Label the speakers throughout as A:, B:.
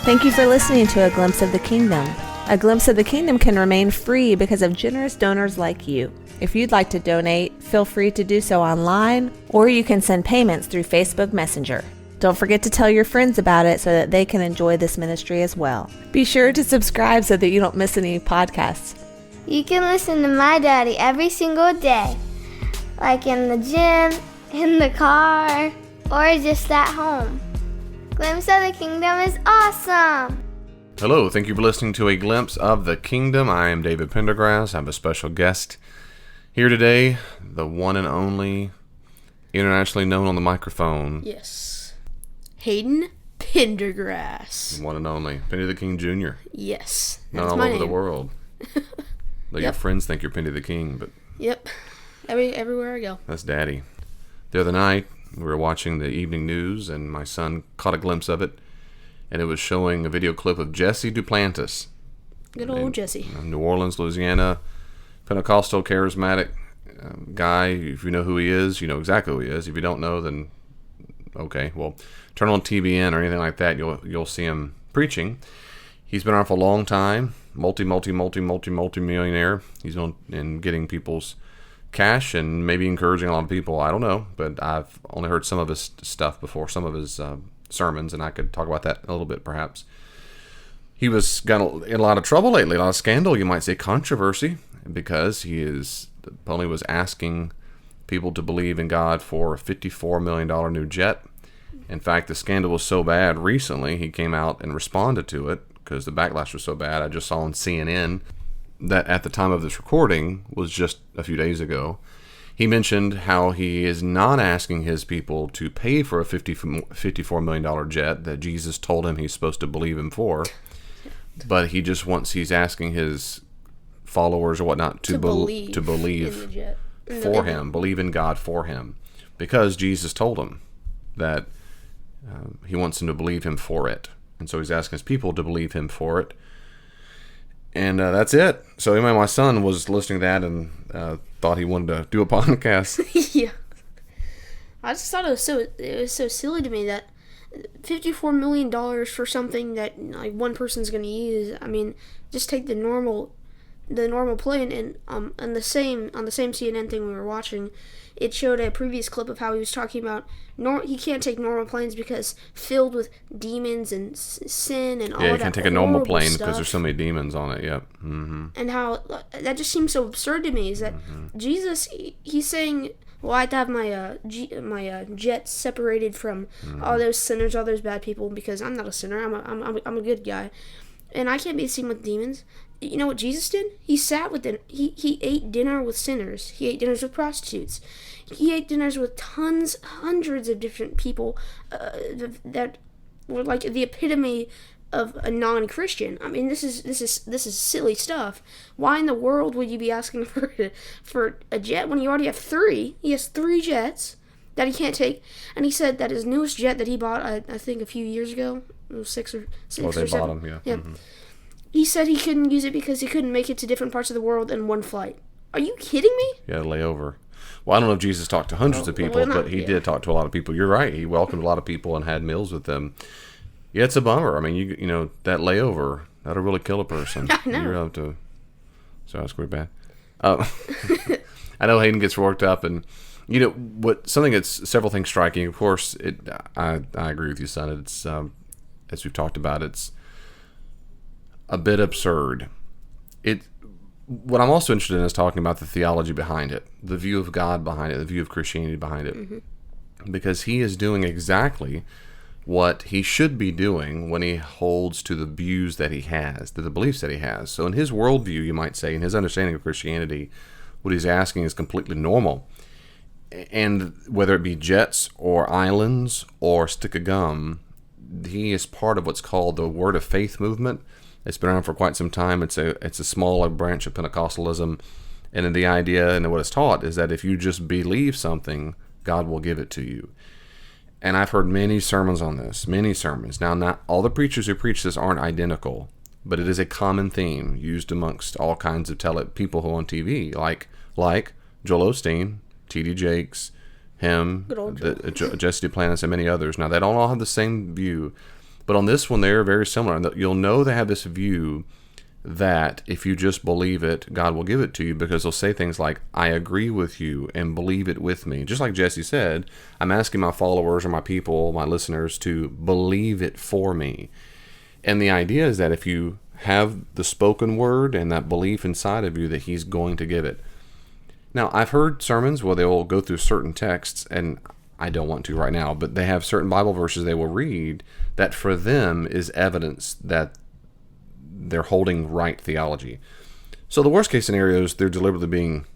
A: Thank you for listening to A Glimpse of the Kingdom. A Glimpse of the Kingdom can remain free because of generous donors like you. If you'd like to donate, feel free to do so online, or you can send payments through Facebook Messenger. Don't forget to tell your friends about it so that they can enjoy this ministry as well. Be sure to subscribe so that you don't miss any podcasts.
B: You can listen to my daddy every single day, like in the gym, in the car, or just at home. Glimpse of the Kingdom is awesome!
C: Hello, thank you for listening to A Glimpse of the Kingdom. I am David Pendergrass. I'm a special guest here today, the one and only, internationally known on the microphone.
D: Yes. Hayden Pendergrass.
C: One and only. Penny the King Jr.
D: Yes.
C: Known
D: That's
C: all
D: my
C: over
D: name.
C: the world. Though your friends think you're Penny the King, but...
D: Yep. Everywhere I go.
C: That's Daddy. The other night, we were watching the evening news, and my son caught a glimpse of it, and it was showing a video clip of Jesse Duplantis.
D: Good old Jesse.
C: New Orleans, Louisiana, Pentecostal, charismatic guy. If you know who he is, you know exactly who he is. If you don't know, then okay. Well, turn on TBN or anything like that, you'll see him preaching. He's been around for a long time, multi-millionaire. He's in getting people's cash and maybe encouraging a lot of people. I don't know, but I've only heard some of his stuff before, some of his sermons, and I could talk about that a little bit perhaps. He was got in a lot of trouble lately, a lot of scandal, you might say controversy, because he apparently was asking people to believe in God for a $54 million new jet. In fact, the scandal was so bad recently, he came out and responded to it because the backlash was so bad. I just saw on CNN that at the time of this recording was just a few days ago. He mentioned how he is not asking his people to pay for a $54 million jet that Jesus told him he's supposed to believe him for, but he's asking his followers or whatnot to believe for him, believe in God for him, because Jesus told him that he wants them to believe him for it. And so he's asking his people to believe him for it. And that's it. So anyway, my son was listening to that and thought he wanted to do a podcast.
D: Yeah. I just thought it was so silly to me that $54 million for something that like one person's going to use. I mean, just take the normal plane, and on the same CNN thing we were watching, it showed a previous clip of how he was talking about he can't take normal planes because filled with demons and sin and all that.
C: Yeah, you can't take a normal plane
D: stuff.
C: because there's so many demons on it. Yep. Mm-hmm.
D: And how that just seems so absurd to me is that Jesus, he's saying, well, I have to have my jet separated from all those sinners, all those bad people, because I'm not a sinner. I'm a good guy, and I can't be seen with demons. You know what Jesus did? He sat with them. He ate dinner with sinners. He ate dinners with prostitutes. He ate dinners with hundreds of different people that were like the epitome of a non-Christian. I mean, this is silly stuff. Why in the world would you be asking for a jet when you already have three? He has 3 jets that he can't take, and he said that his newest jet that he bought, I think a few years ago, it was 6 or 7.
C: Bought him, yeah.
D: Mm-hmm. He said he couldn't use it because he couldn't make it to different parts of the world in one flight. Are you kidding me?
C: Yeah, layover. Well, I don't know if Jesus talked to hundreds of people, but he did talk to a lot of people. You're right. He welcomed a lot of people and had meals with them. Yeah, it's a bummer. I mean, you know, that layover, that'll really kill a person.
D: I know.
C: You're up to... So that's pretty bad. I know Hayden gets worked up, and, you know, something that's several things striking. Of course, I agree with you, son. It's, as we've talked about, it's a bit absurd. What I'm also interested in is talking about the theology behind it, the view of God behind it, the view of Christianity behind it, because he is doing exactly what he should be doing when he holds to the views that he has, to the beliefs that he has. So in his worldview, you might say, in his understanding of Christianity, what he's asking is completely normal. And whether it be jets or islands or a stick of gum, he is part of what's called the Word of Faith movement. It's been around for quite some time. It's a smaller branch of Pentecostalism, and the idea and what it's taught is that if you just believe something, God will give it to you. And I've heard many sermons on this, many sermons. Now, not all the preachers who preach this aren't identical, but it is a common theme used amongst all kinds of people who are on TV, like Joel Osteen, T.D. Jakes, him, Jesse Duplantis, and many others. Now, they don't all have the same view, But on this one, they're very similar. And you'll know they have this view that if you just believe it, God will give it to you, because they'll say things like, I agree with you and believe it with me. Just like Jesse said, I'm asking my followers or my people, my listeners, to believe it for me. And the idea is that if you have the spoken word and that belief inside of you, that he's going to give it. Now, I've heard sermons where they will go through certain texts, and I don't want to right now, but they have certain Bible verses they will read that for them is evidence that they're holding right theology. So the worst case scenario is they're deliberately being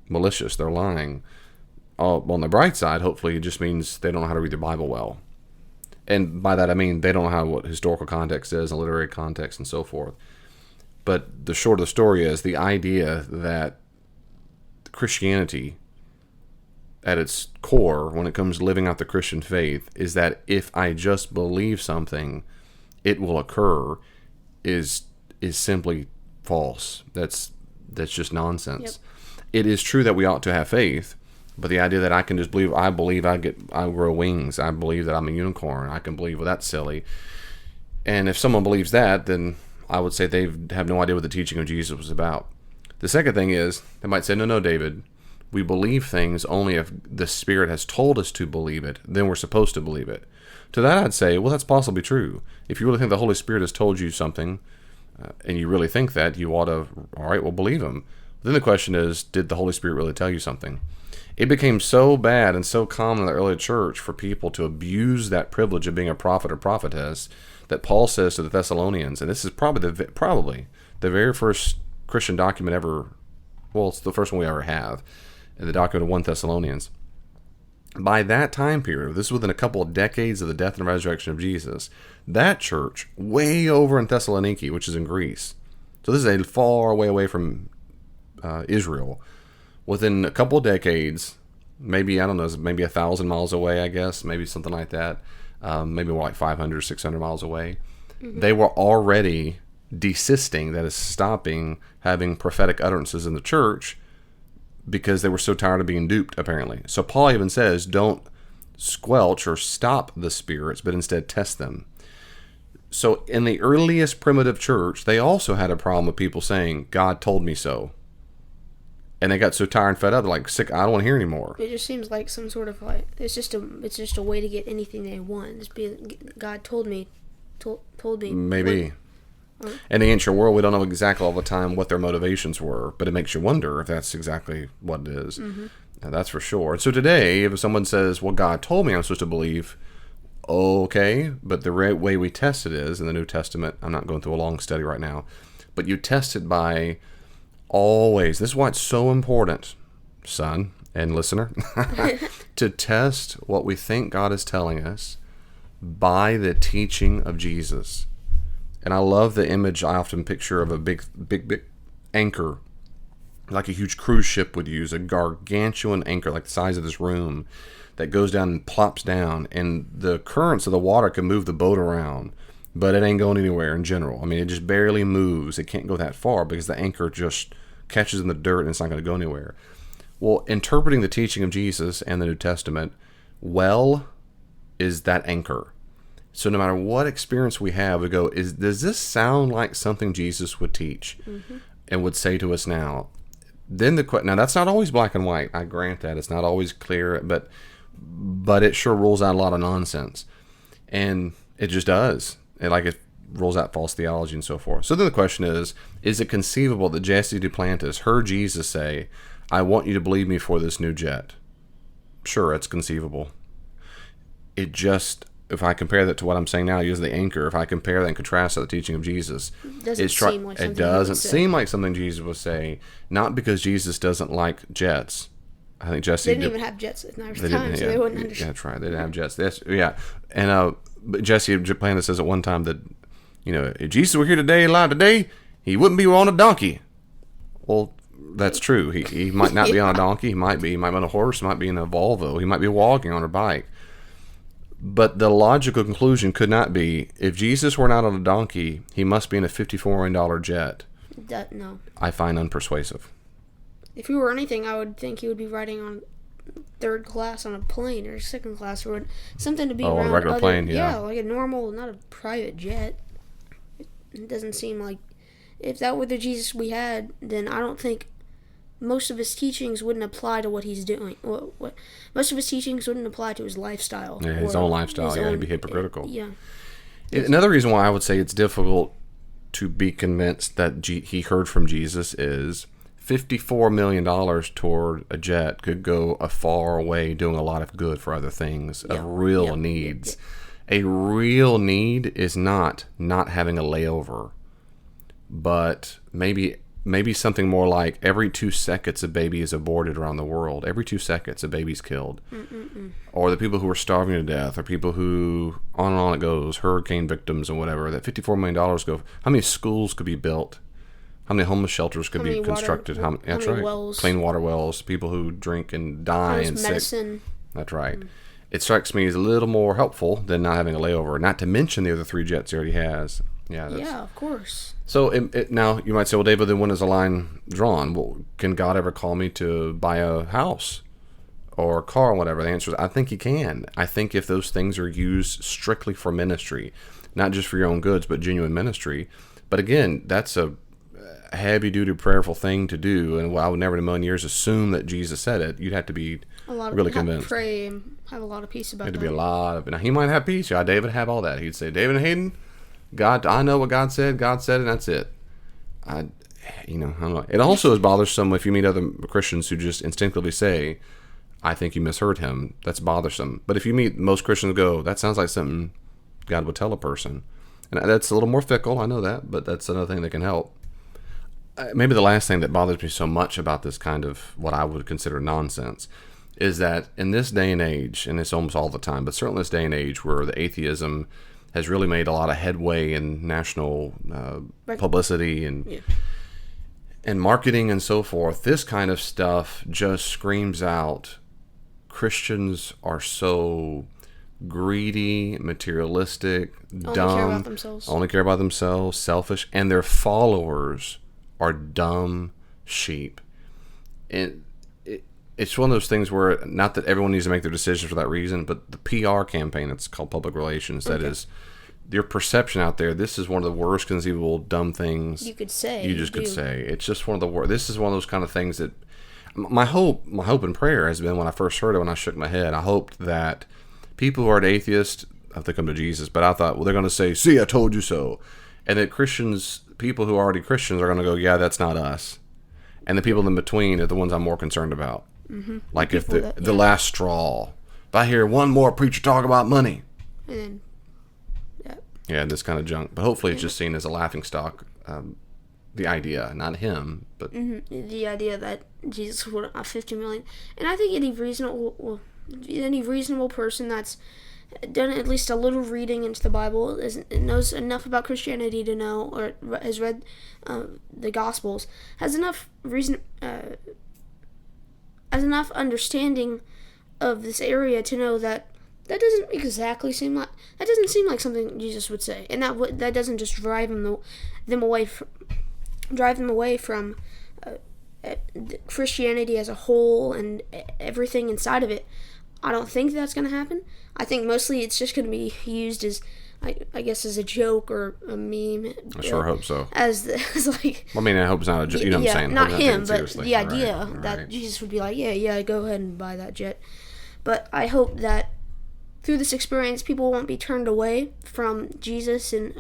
C: malicious. They're lying. On the bright side, hopefully, it just means they don't know how to read their Bible well. And by that I mean they don't know what historical context is and literary context and so forth. But the short of the story is the idea that Christianity, at its core, when it comes to living out the Christian faith, is that if I just believe something, it will occur, is simply false. That's just nonsense. Yep. It is true that we ought to have faith, but the idea that I can just believe I grow wings, I believe that I'm a unicorn, I can believe, well, that's silly. And if someone believes that, then I would say they have no idea what the teaching of Jesus was about. The second thing is, they might say, no, David, we believe things only if the Spirit has told us to believe it, then we're supposed to believe it. To that I'd say, well, that's possibly true. If you really think the Holy Spirit has told you something, and you really think that, you ought to, all right, well, believe him. Then the question is, did the Holy Spirit really tell you something? It became so bad and so common in the early church for people to abuse that privilege of being a prophet or prophetess that Paul says to the Thessalonians, and this is probably the very first Christian document ever, well, it's the first one we ever have, in the document of 1 Thessalonians. By that time period, this is within a couple of decades of the death and resurrection of Jesus, that church, way over in Thessaloniki, which is in Greece, so this is a far away from Israel, within a couple of decades, maybe 1,000 miles away, I guess, maybe something like that, maybe more like 500, 600 miles away, they were already desisting, that is, stopping having prophetic utterances in the church, because they were so tired of being duped, apparently. So Paul even says, don't squelch or stop the spirits, but instead test them. So in the earliest primitive church, they also had a problem with people saying, God told me so. And they got so tired and fed up, like, sick, I don't want to hear anymore.
D: It just seems like some sort of, like, it's just a way to get anything they want. Just be, God told me.
C: Maybe. In the ancient world, we don't know exactly all the time what their motivations were, but it makes you wonder if that's exactly what it is. Mm-hmm. That's for sure. So today, if someone says, well, God told me I'm supposed to believe, okay, but the way we test it is, in the New Testament, I'm not going through a long study right now, but you test it by always, this is why it's so important, son and listener, to test what we think God is telling us by the teaching of Jesus. And I love the image I often picture of a big anchor, like a huge cruise ship would use, a gargantuan anchor like the size of this room that goes down and plops down, and the currents of the water can move the boat around, but it ain't going anywhere in general. I mean, it just barely moves. It can't go that far because the anchor just catches in the dirt and it's not going to go anywhere. Well, interpreting the teaching of Jesus and the New Testament well is that anchor. So no matter what experience we have, we go, does this sound like something Jesus would teach and would say to us now? Then now that's not always black and white. I grant that. It's not always clear, but it sure rules out a lot of nonsense. And it just does. It rolls out false theology and so forth. So then the question is it conceivable that Jesse Duplantis heard Jesus say, I want you to believe me for this new jet? Sure, it's conceivable. It just... If I compare that to what I'm saying now, use the anchor. If I compare that and contrast to the teaching of Jesus, it doesn't seem like something Jesus would say. Not because Jesus doesn't like jets. I think Jesse
D: didn't even have jets at the time, so they wouldn't understand.
C: That's right. They didn't have jets. And but Jesse Duplantis says at one time that, if Jesus were here today, alive today, he wouldn't be on a donkey. Well, that's true. He might not be on a donkey. He might be on a horse. He might be in a Volvo. He might be walking on a bike. But the logical conclusion could not be, if Jesus were not on a donkey, he must be in a $54 million jet.
D: No.
C: I find unpersuasive.
D: If he were anything, I would think he would be riding on third class on a plane or second class or something to be
C: on
D: around
C: a regular plane, yeah.
D: like a normal, not a private jet. It doesn't seem like, if that were the Jesus we had, then I don't think most of his teachings wouldn't apply to what he's doing. Most of his teachings wouldn't apply to his lifestyle.
C: Yeah, his own lifestyle. He'd be hypocritical.
D: Yeah.
C: Another reason why I would say it's difficult to be convinced that he heard from Jesus is $54 million toward a jet could go a far way doing a lot of good for other things of real needs. A real need is not having a layover, but maybe something more like every 2 seconds a baby is aborted around the world. Every 2 seconds a baby's killed. Or the people who are starving to death, or people who, on and on it goes, hurricane victims and whatever. That $54 million go, how many schools could be built? How many homeless shelters could be constructed? That's right.
D: Wells.
C: Clean water wells, people who drink and die and
D: medicine.
C: sick. That's right. It strikes me as a little more helpful than not having a layover, not to mention the other 3 jets he already has. Yeah,
D: of course.
C: So now you might say, well, David, then when is the line drawn? Well, can God ever call me to buy a house or a car or whatever? The answer is, I think he can. I think if those things are used strictly for ministry, not just for your own goods, but genuine ministry. But again, that's a heavy-duty prayerful thing to do, and I would never in a million years assume that Jesus said it. You'd have to be really convinced.
D: Pray and have a lot of peace about that.
C: It'd be a lot of. Now he might have peace. Yeah, David have all that. He'd say, David and Hayden, God, I know what God said. God said it, and that's it. I don't know. It also is bothersome if you meet other Christians who just instinctively say, I think you misheard him. That's bothersome. But if you meet most Christians go, that sounds like something God would tell a person. And that's a little more fickle, I know that, but that's another thing that can help. Maybe the last thing that bothers me so much about this kind of what I would consider nonsense is that in this day and age, and it's almost all the time, but certainly this day and age where the atheism has really made a lot of headway in national publicity and marketing and so forth, this kind of stuff just screams out Christians are so greedy, materialistic, dumb, only care about themselves, selfish, and their followers are dumb sheep. And it's one of those things where, not that everyone needs to make their decisions for that reason, but the PR campaign, it's called public relations, that is your perception out there. This is one of the worst conceivable dumb things
D: you could say.
C: Could say. It's just one of the worst. This is one of those kind of things that my hope and prayer has been, when I first heard it, when I shook my head, I hoped that people who are atheists, if they come to Jesus, but I thought, well, they're going to say, see, I told you so. And that Christians, people who are already Christians, are going to go, yeah, that's not us. And the people in between are the ones I'm more concerned about. Like if the last straw. If I hear one more preacher talk about money.
D: And
C: then, this kind of junk. But hopefully it's just seen as a laughingstock. The idea, not him, but
D: the idea that Jesus would have 50 million. And I think any reasonable person that's done at least a little reading into the Bible, knows enough about Christianity to know, or has read the Gospels, has enough understanding of this area to know that doesn't seem like something Jesus would say, and that doesn't just drive them away from Christianity as a whole and everything inside of it. I don't think that's going to happen. I think mostly it's just going to be used as, I guess, as a joke or a meme.
C: I sure hope so.
D: As like.
C: I mean, I hope it's not a joke. You know what I'm saying?
D: Not him, but the idea that Jesus would be like, yeah, go ahead and buy that jet. But I hope that through this experience, people won't be turned away from Jesus and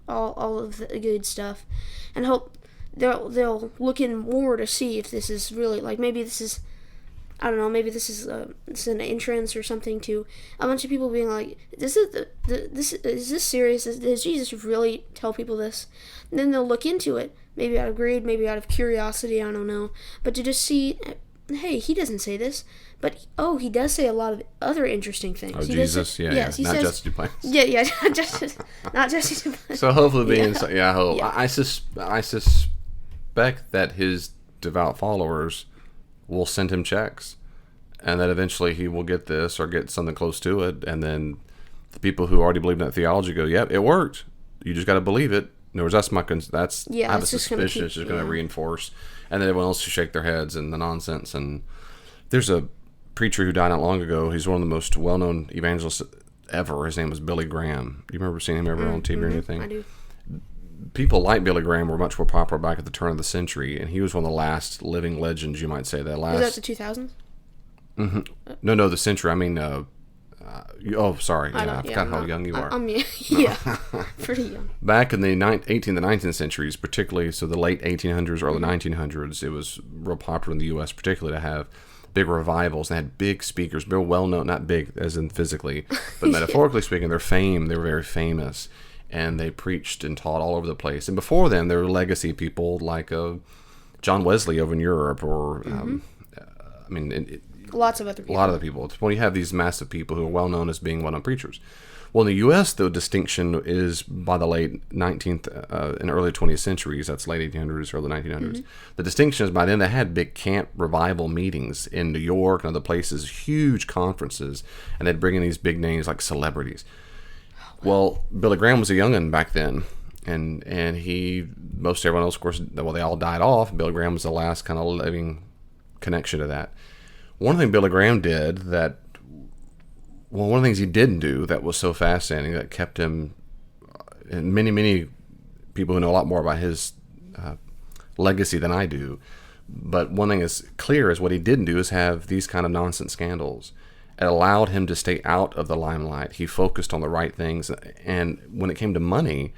D: all of the good stuff, and hope they'll look in more to see if this is really, like, maybe this is, I don't know, maybe this is an entrance or something to a bunch of people being like, is this serious? Does Jesus really tell people this? And then they'll look into it, maybe out of greed, maybe out of curiosity, I don't know, but to just see, hey, he doesn't say this, but he does say a lot of other interesting things.
C: Oh, Jesus, yes,
D: he
C: not
D: says,
C: Jesse Duplantis.
D: Yeah, not Jesse Duplantis.
C: So hopefully I hope.
D: Yeah.
C: I suspect that his devout followers will send him checks, and that eventually he will get this or get something close to it, and then the people who already believe in that theology go, yep, it worked. You just got to believe it. In other words, I have a suspicion it's just going to reinforce, and then everyone else should shake their heads and the nonsense. And there's a preacher who died not long ago. He's one of the most well-known evangelists ever. His name was Billy Graham. Do you remember seeing him ever on TV or anything?
D: I do.
C: People like Billy Graham were much more popular back at the turn of the century, and he was one of the last living legends, you might say.
D: Was that the 2000s?
C: No, the century. I mean, sorry. Yeah, I forgot how young you are.
D: Pretty young.
C: Back in the 18th and 19th centuries, particularly, so the late 1800s, early 1900s, it was real popular in the U.S., particularly to have big revivals. They had big speakers, very well-known, not big as in physically, but metaphorically speaking, their fame, they were very famous, and they preached and taught all over the place. And before them, there were legacy people like John Wesley over in Europe, or,
D: Lots of other people.
C: A lot of the people. It's when you have these massive people who are well known as being well-known preachers. Well, in the U.S., the distinction is by the late 19th and early 20th centuries. That's late 1800s, early 1900s. The distinction is by then they had big camp revival meetings in New York and other places, huge conferences, and they'd bring in these big names like celebrities. Well, Billy Graham was a young'un back then, and most everyone else, of course, they all died off. Billy Graham was the last kind of living connection to that. One thing Billy Graham did one of the things he didn't do that was so fascinating that kept him, and many people who know a lot more about his legacy than I do, but one thing is clear is what he didn't do is have these kind of nonsense scandals. It allowed him to stay out of the limelight. He focused on the right things, and when it came to money,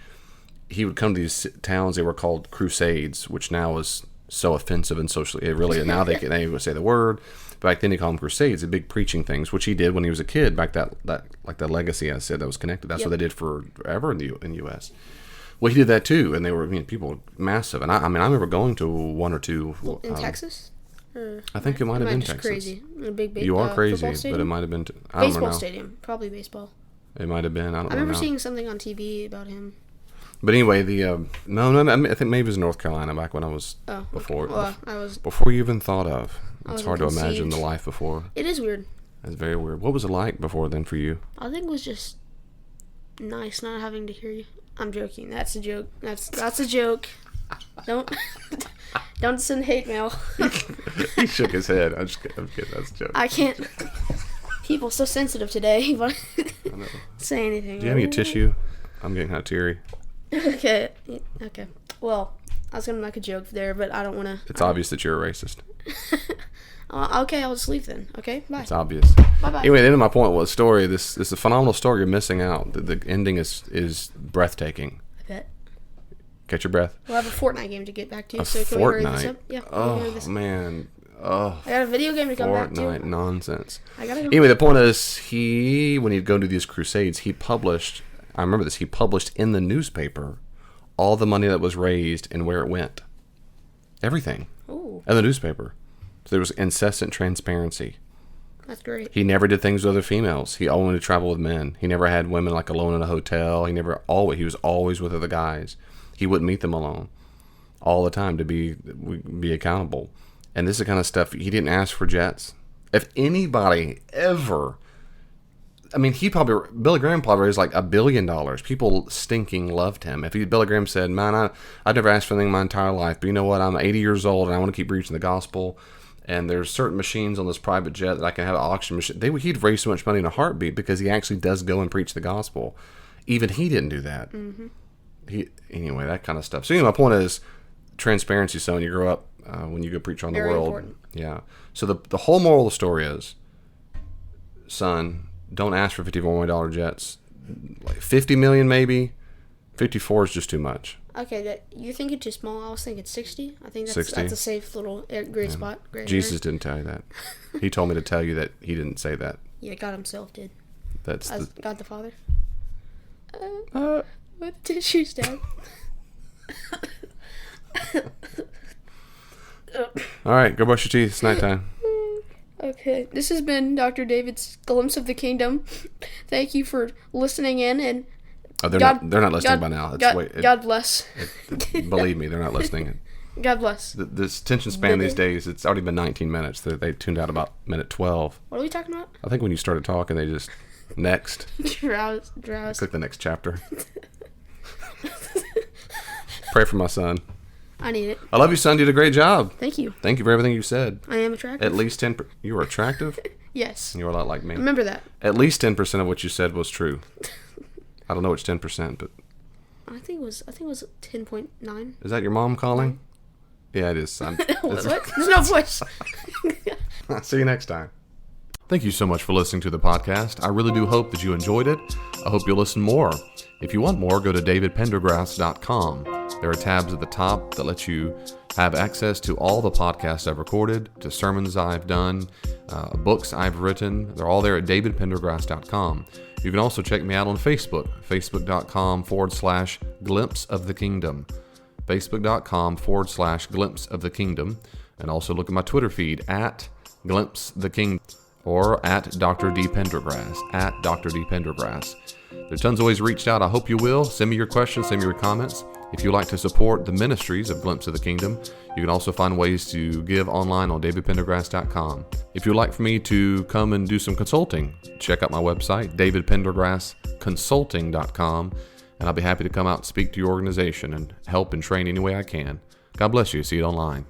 C: he would come to these towns. They were called crusades, which now is so offensive and socially, now they would say the word. Back then, he called them crusades, the big preaching things, which he did when he was a kid. Back that legacy I said that was connected. That's what they did forever in the U.S. Well, he did that too, and they were people were massive. And I remember going to one or two
D: in Texas.
C: I think it might have been
D: just
C: Texas.
D: Crazy. A big
C: you are crazy, but it might have been
D: baseball stadium, probably baseball.
C: It might have been. I
D: remember seeing something on TV about him.
C: But anyway, I think maybe it was North Carolina back when I was before.
D: Okay. Well, I was
C: before you even thought of. It's hard to imagine the life before.
D: It is weird.
C: It's very weird. What was it like before then for you?
D: I think it was just nice not having to hear you. I'm joking. That's a joke. That's a joke. Don't send hate mail.
C: He shook his head. I'm kidding. That's a joke.
D: I can't. People so sensitive today, but say anything.
C: Do you have any tissue? I'm getting kind of teary.
D: Okay. Well, I was gonna make a joke there, but I don't want to.
C: It's obvious that you're a racist.
D: Okay, I'll just leave then. Okay, bye.
C: It's obvious.
D: Bye.
C: Anyway, the end of my point was story. This is a phenomenal story. You're missing out. The ending is breathtaking.
D: I bet.
C: Catch your breath.
D: We'll have a Fortnite game to get back to. So can
C: Fortnite.
D: we hurry this up? Yeah.
C: Oh man. Oh.
D: I got a video game to come back to.
C: Fortnite nonsense.
D: I gotta go.
C: Anyway, the point is, when he'd go to these crusades, he published. I remember this. He published in the newspaper all the money that was raised and where it went. Everything.
D: Ooh.
C: In the newspaper. So there was incessant transparency.
D: That's great.
C: He never did things with other females. He only traveled with men. He never had women like alone in a hotel. He was always with other guys. He wouldn't meet them alone all the time to be accountable. And this is the kind of stuff, he didn't ask for jets. If anybody ever, Billy Graham probably raised like $1 billion. People stinking loved him. If Billy Graham said, man, I've never asked for anything my entire life, but you know what? I'm 80 years old and I want to keep preaching the gospel. And there's certain machines on this private jet that I can have an auction machine. He'd raise so much money in a heartbeat because he actually does go and preach the gospel. Even he didn't do that. Mm-hmm. Anyway, that kind of stuff. So anyway, my point is transparency. So when you grow up, when you go preach on the world, important. Yeah. So the whole moral of the story is, son, don't ask for $54 million jets. Like $50 million maybe. 54 is just too much.
D: Okay, you're thinking too small. I was thinking 60. I think that's a safe little gray spot.
C: Jesus didn't tell you that. He told me to tell you that he didn't say that.
D: Yeah, God himself did.
C: That's
D: God the Father. What tissues, Dad?
C: All right, go brush your teeth. It's nighttime.
D: Okay, this has been Dr. David's Glimpse of the Kingdom. Thank you for listening in, and
C: they're not listening by now.
D: God bless.
C: Believe me, they're not listening.
D: God bless.
C: This attention span these days, it's already been 19 minutes. They tuned out about minute 12.
D: What are we talking about?
C: I think when you started talking, they just next.
D: Drowse.
C: Click the next chapter. Pray for my son.
D: I need it.
C: I love you, son. You did a great job.
D: Thank you.
C: Thank you for everything you said.
D: I am attractive.
C: At least 10. You were attractive?
D: Yes.
C: You were a lot like me.
D: Remember that.
C: At least 10% of what you said was true. I don't know which 10%, but
D: I think it was 10.9.
C: is that your mom calling? Yeah, it is.
D: What? There's no voice.
C: See you next time. Thank you so much for listening to the podcast. I really do hope that you enjoyed it. I hope you'll listen more. If you want more, go to davidpendergrass.com. There are tabs at the top that let you have access to all the podcasts I've recorded, to sermons I've done, books I've written. They're all there at davidpendergrass.com. You can also check me out on Facebook, facebook.com/glimpse of the kingdom. facebook.com/glimpse of the kingdom. And also look at my Twitter feed at glimpse the kingdom or at Dr. D. Pendergrass, at Dr. D. Pendergrass. There's tons of ways to reach out. I hope you will. Send me your questions, send me your comments. If you'd like to support the ministries of Glimpse of the Kingdom, you can also find ways to give online on davidpendergrass.com. If you'd like for me to come and do some consulting, check out my website, davidpendergrassconsulting.com, and I'll be happy to come out and speak to your organization and help and train any way I can. God bless you. See you online.